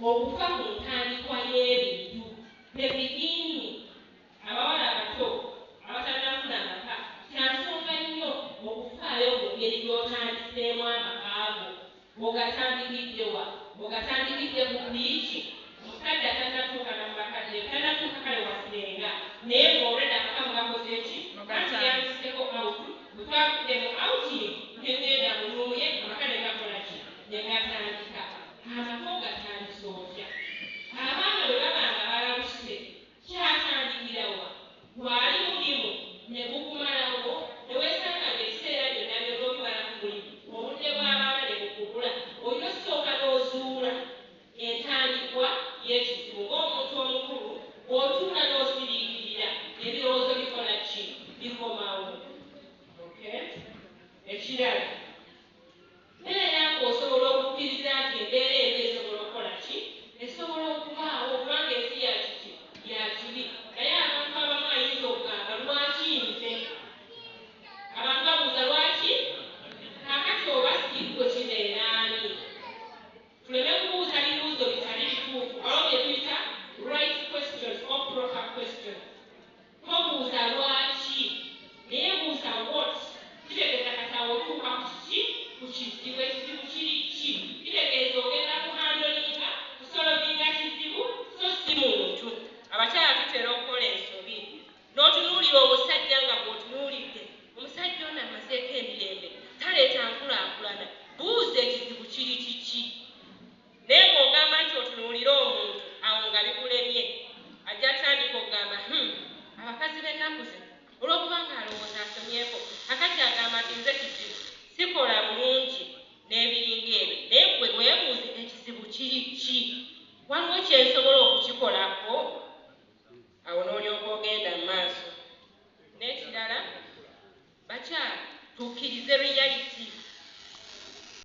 okuva ku ntandikwa y'ebintu the beginning abawala abato abatannafuna amaka kyansonga nnyo okufaayo ku ngeri gy'otandiseemu amakaago ogatandikidde wa ogatandikidde ku biiki omusajja tannatuuka namumakadde tannatuuka kale wasenga naye ng'olwedda amaka mugakoze eki yandiseko out bwetwavudde mu outing negenda munuuye amaka negakola ki negatandika amaka ogatandisa otya abaana bwe babanga balabuse kyatandikirawa gwali mulimu ne gukumalawo neweesanga ng'ekiseera byonna byonobibala ku mulimu obudde bw'abaana ne bukubula olina osooka n'ozuula entandikwa y'ekizibu ng'omuntu omukulu bw'otuula n'osiriikirira ebirowoozo bikola ki bikomawo ekirala beera ng'osobola okukkiriza nti embeera eri esobola okukola ki esobola okubaawo kubanga ensi yakiki yakibi naye abantu abamu ayinza okugamba lwaki nze abantu babuuza lwaki kakati oba sigwe kineeraani tuleme kubuuza bibuuzo bitali bituufu awo bye tuyita right questions or proper questions tobuuza lwaki naye buuza what kitegeeza kati awo otuuka ku kiki ku kizibu ekizibu kiri ki kitegeeza ogenda kuhandolinga kusolovinga kizibu so si muntu abakyala tutera okukola ensobi n'otunuulira omusajja nga bw'otunuulidde omusajja ono amazeeko emirembe taleeta nkulaakulana buuza ekizibu kiri kiki naye ng'ogamba nti otunuulire omuntu awo nga bikulemye ajja atandika okugamba abakazi b'ennaku zino olw'okuba ng'alowooza asomyeko akati agamba nti nze kizibu sikola bulungi n'ebiringa ebyo naye gwe weebuuze ekizibu kiri ki waliwo kyensobola okukikolako awo n'olyoka ogenda mu maaso n'ekirala bakyala tukkirize